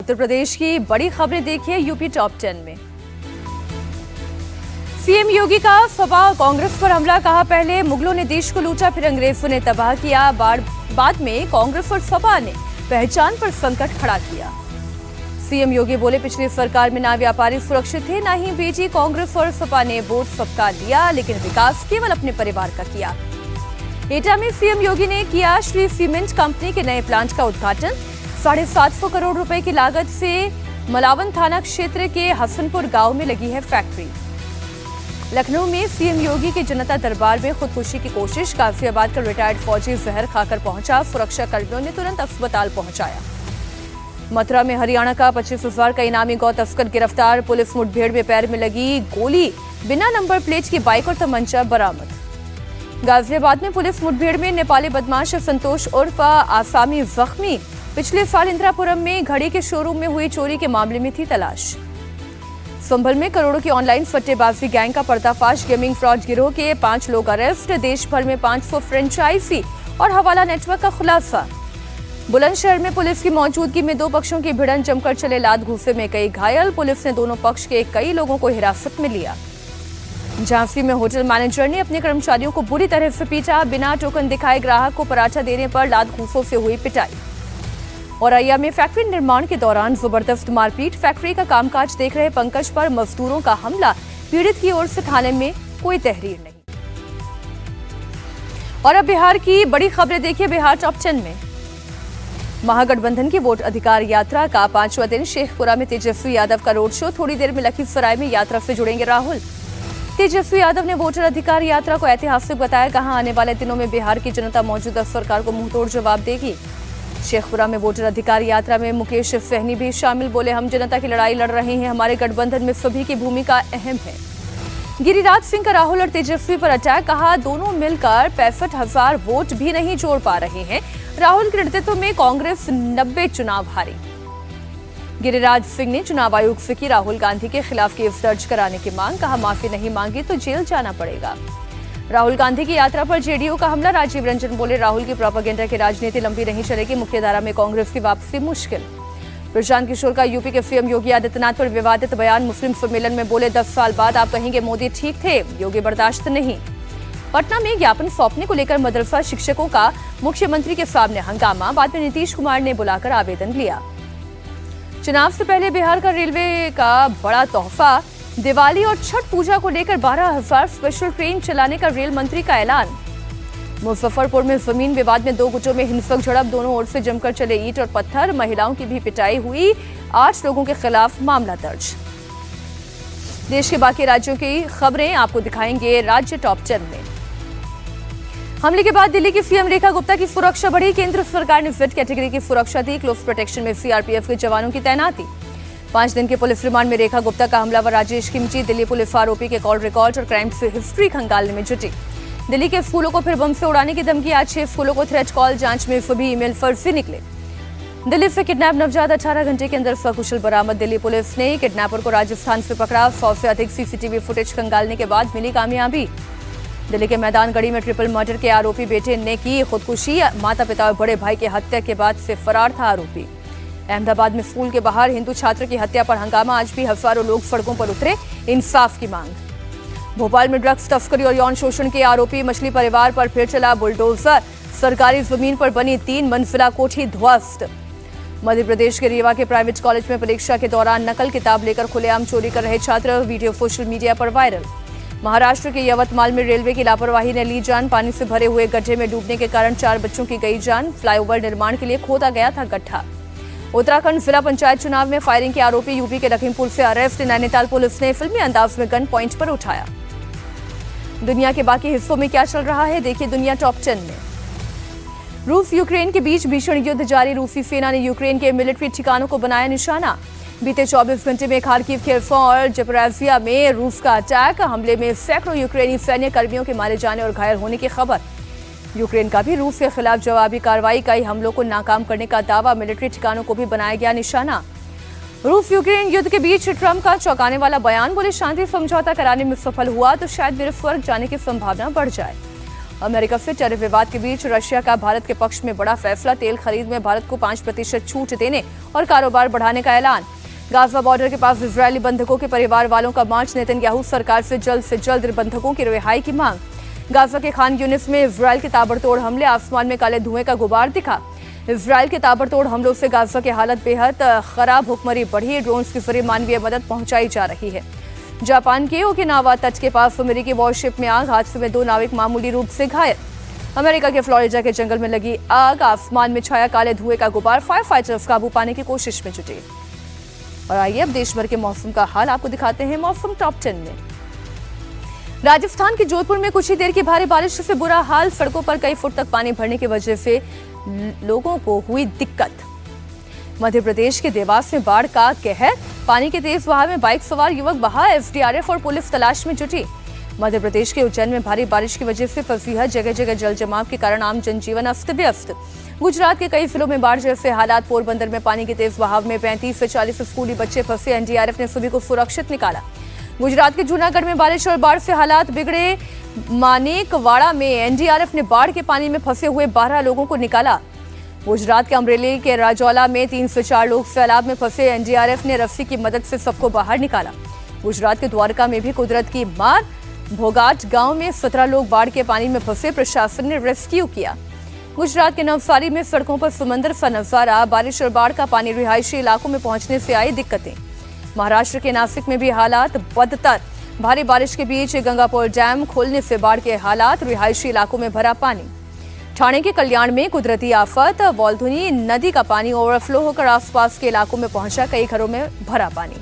उत्तर प्रदेश की बड़ी खबरें देखिए यूपी टॉप 10 में। सीएम योगी का सपा कांग्रेस पर हमला, कहा पहले मुगलों ने देश को लूटा फिर अंग्रेजों ने तबाह किया, बाद में कांग्रेस और सपा ने पहचान पर संकट खड़ा किया। सीएम योगी बोले पिछली सरकार में ना व्यापारी सुरक्षित थे ना ही बेटी, कांग्रेस और सपा ने वोट सबका लिया लेकिन विकास केवल अपने परिवार का किया। एटा में सीएम योगी ने किया श्री सीमेंट कंपनी के नए प्लांट का उद्घाटन। 750 करोड़ रुपए की लागत से मलावन थाना क्षेत्र के हसनपुर गांव में लगी है फैक्ट्री। लखनऊ में सीएम योगी के जनता दरबार में खुदकुशी की कोशिश, गाजियाबाद का रिटायर्ड फौजी जहर खाकर पहुंचा, सुरक्षा कर्मियों ने तुरंत अस्पताल पहुंचाया। मथुरा में हरियाणा का 25,000 का इनामी गौ तस्कर गिरफ्तार, पुलिस मुठभेड़ में पैर में लगी गोली, बिना नंबर प्लेट की बाइक और तमंचा बरामद। गाजियाबाद में पुलिस मुठभेड़ में नेपाली बदमाश संतोष उर्फ आसामी जख्मी, पिछले साल इंदिरापुरम में घड़ी के शोरूम में हुई चोरी के मामले में थी तलाश। संभल में करोड़ों की ऑनलाइन सट्टेबाजी गैंग का पर्दाफाश, गेमिंग फ्रॉड गिरोह के 5 लोग अरेस्ट, देश भर में 500 फ्रेंचाइजी और हवाला नेटवर्क का खुलासा। बुलंदशहर में पुलिस की मौजूदगी में 2 पक्षों की भिड़ंत, जमकर चले लात घूसे में कई घायल, पुलिस ने दोनों पक्ष के कई लोगों को हिरासत में लिया। झांसी में होटल मैनेजर ने अपने कर्मचारियों को बुरी तरह से पीटा, बिना टोकन दिखाए ग्राहक को पराठा देने पर लात घूसों से हुई पिटाई। औरैया में फैक्ट्री निर्माण के दौरान जबरदस्त मारपीट, फैक्ट्री का कामकाज देख रहे पंकज पर मजदूरों का हमला, पीड़ित की ओर से थाने में कोई तहरीर नहीं। और अब बिहार की बड़ी खबरें देखिए बिहार टॉप 10 में। महागठबंधन की वोट अधिकार यात्रा का 5वां दिन, शेखपुरा में तेजस्वी यादव का रोड शो, थोड़ी देर में लखीसराय में यात्रा से जुड़ेंगे राहुल। तेजस्वी यादव ने वोटर अधिकार यात्रा को ऐतिहासिक बताया, कहा आने वाले दिनों में बिहार की जनता मौजूदा सरकार को मुंहतोड़ जवाब देगी। शेखपुरा में वोटर अधिकार यात्रा में मुकेश सहनी भी शामिल, बोले हम जनता की लड़ाई लड़ रहे हैं, हमारे गठबंधन में सभी की भूमिका अहम है। गिरिराज सिंह का राहुल और तेजस्वी पर अटैक, कहा दोनों मिलकर 65,000 वोट भी नहीं जोड़ पा रहे हैं, राहुल के नेतृत्व में कांग्रेस 90 चुनाव हारी। गिरिराज सिंह ने चुनाव आयोग से की राहुल गांधी के खिलाफ केस दर्ज कराने की मांग, कहा माफी नहीं मांगी तो जेल जाना पड़ेगा। राहुल गांधी की यात्रा पर जेडीयू का हमला, राजीव रंजन बोले राहुल की प्रोपेगेंडा की राजनीति लंबी नहीं चलेगी, मुख्यधारा में कांग्रेस की वापसी मुश्किल। प्रशांत किशोर का यूपी के सीएम योगी आदित्यनाथ पर विवादित बयान, मुस्लिम सम्मेलन में बोले 10 साल बाद आप कहेंगे मोदी ठीक थे, योगी बर्दाश्त नहीं। पटना में ज्ञापन सौंपने को लेकर मदरसा शिक्षकों का मुख्यमंत्री के सामने हंगामा, बाद में नीतीश कुमार ने बुलाकर आवेदन लिया। चुनाव से पहले बिहार का रेलवे का बड़ा तोहफा, दिवाली और छठ पूजा को लेकर 12,000 स्पेशल ट्रेन चलाने का रेल मंत्री का ऐलान। मुजफ्फरपुर में जमीन विवाद में 2 गुटों में हिंसक झड़प, दोनों ओर से जमकर चले ईंट और पत्थर, महिलाओं की भी पिटाई हुई, 8 लोगों के खिलाफ मामला दर्ज। देश के बाकी राज्यों की खबरें आपको दिखाएंगे राज्य टॉप 10 में। हमले के बाद दिल्ली की सीएम रेखा गुप्ता की सुरक्षा बढ़ी, केंद्र सरकार ने जेड कैटेगरी की सुरक्षा दी, क्लोज प्रोटेक्शन में सीआरपीएफ के जवानों की तैनाती। 5 दिन के पुलिस रिमांड में रेखा गुप्ता का हमलावर राजेश खिमची, दिल्ली पुलिस आरोपी के कॉल रिकॉर्ड और क्राइम से हिस्ट्री खंगालने में जुटी। दिल्ली के स्कूलों को फिर बम से उड़ाने की धमकी, आज 6 स्कूलों को थ्रेट कॉल, जांच में सभी ईमेल फर्जी निकले। दिल्ली से किडनैप नवजात 18 घंटे के अंदर सकुशल बरामद, दिल्ली पुलिस ने किडनैपर को राजस्थान से पकड़ा, 100 से अधिक सीसीटीवी फुटेज खंगालने के बाद मिली कामयाबी। दिल्ली के मैदानगढ़ी में ट्रिपल मर्डर के आरोपी बेटे ने की खुदकुशी, माता पिता और बड़े भाई की हत्या के बाद से फरार था आरोपी। अहमदाबाद में स्कूल के बाहर हिंदू छात्र की हत्या पर हंगामा, आज भी हजारों लोग सड़कों पर उतरे, इंसाफ की मांग। भोपाल में ड्रग्स तस्करी और यौन शोषण के आरोपी मछली परिवार पर फिर चला बुलडोजर, सरकारी जमीन पर बनी 3 मंजिला कोठी ध्वस्त। मध्य प्रदेश के रीवा के प्राइवेट कॉलेज में परीक्षा के दौरान नकल किताब लेकर खुलेआम चोरी कर रहे छात्र, वीडियो सोशल मीडिया पर वायरल। महाराष्ट्र के यवतमाल में रेलवे की लापरवाही ने ली जान, पानी से भरे हुए गड्ढे में डूबने के कारण 4 बच्चों की गई जान, फ्लाईओवर निर्माण के लिए खोदा गया था गड्ढा। उत्तराखंड जिला पंचायत चुनाव में फायरिंग के आरोपी यूपी के लखीमपुर से अरेस्ट, नैनीताल पुलिस ने फिल्मी अंदाज में गन पॉइंट पर उठाया। दुनिया के बाकी हिस्सों में क्या चल रहा है, देखिए दुनिया टॉप 10 में। रूस यूक्रेन के बीच भीषण युद्ध जारी, रूसी सेना ने यूक्रेन के मिलिट्री ठिकानों को बनाया निशाना। बीते 24 घंटे में खार्किव, खेरसों और जपराजिया में रूस का अटैक, हमले में सैकड़ों यूक्रेनी सैन्य कर्मियों के मारे जाने और घायल होने की खबर। यूक्रेन का भी रूस के खिलाफ जवाबी कार्रवाई, कई हमलों को नाकाम करने का दावा, मिलिट्री ठिकानों को भी बनाया गया निशाना। रूस यूक्रेन युद्ध के बीच ट्रंप का चौंकाने वाला बयान, बोले शांति समझौता कराने में सफल हुआ तो शायद मेरे स्वर्ग जाने की संभावना बढ़ जाए। अमेरिका से टैरिफ विवाद के बीच रशिया का भारत के पक्ष में बड़ा फैसला, तेल खरीद में भारत को 5% छूट देने और कारोबार बढ़ाने का ऐलान। गाजा बॉर्डर के पास इजरायली बंधकों के परिवार वालों का मार्च, नेतन्याहू सरकार से जल्द बंधकों की रिहाई की मांग। गाजा के खान यूनिस में इजरायल के ताबड़तोड़ हमले, आसमान में काले धुएं का गुबार दिखा। इजरायल के ताबड़तोड़ हमलों से गाजा की हालत बेहद खराब, भुखमरी बढ़ी, ड्रोन्स के जरिए मानवीय मदद पहुंचाई जा रही है। जापान के ओकिनावा तट के पास अमेरिकी वॉरशिप में आग, हादसे में 2 नाविक मामूली रूप से घायल। अमेरिका के फ्लोरिडा के जंगल में लगी आग, आसमान में छाया काले धुएं का गुबार, फायर फाइटर्स काबू पाने की कोशिश में जुटे। और आइए अब देश भर के मौसम का हाल आपको दिखाते हैं मौसम टॉप 10 में। राजस्थान के जोधपुर में कुछ ही देर की भारी बारिश से बुरा हाल, सड़कों पर कई फुट तक पानी भरने की वजह से लोगों को हुई दिक्कत। मध्य प्रदेश के देवास में बाढ़ का कहर, पानी के तेज बहाव में बाइक सवार युवक बहा, एसडीआरएफ और पुलिस तलाश में जुटी। मध्य प्रदेश के उज्जैन में भारी बारिश की वजह से फसीहत, जगह जगह जल जमाव के कारण आम जनजीवन अस्त व्यस्त। गुजरात के कई जिलों में बाढ़ जैसे हालात, पोरबंदर में पानी के तेज बहाव में 35 से 40 स्कूली बच्चे फंसे, एनडीआरएफ ने सभी को सुरक्षित निकाला। गुजरात के जूनागढ़ में बारिश और बाढ़ से हालात बिगड़े, मानेकवाड़ा में एनडीआरएफ ने बाढ़ के पानी में फंसे हुए 12 लोगों को निकाला। गुजरात के अमरेली के राजौला में 3 से 4 लोग सैलाब में फंसे, एनडीआरएफ ने रस्सी की मदद से सबको बाहर निकाला। गुजरात के द्वारका में भी कुदरत की मार, भोगाट गांव में 17 लोग बाढ़ के पानी में फंसे, प्रशासन ने रेस्क्यू किया। गुजरात के नवसारी में सड़कों पर समंदर सा नजारा, बारिश और बाढ़ का पानी रिहायशी इलाकों में पहुंचने से आई दिक्कतें। महाराष्ट्र के नासिक में भी हालात बदतर, भारी बारिश के बीच गंगापुर डैम खोलने से बाढ़ के हालात, रिहायशी इलाकों में भरा पानी। ठाणे के कल्याण में कुदरती आफत, वॉल्धुनी नदी का पानी ओवरफ्लो होकर आसपास के इलाकों में पहुंचा, कई घरों में भरा पानी।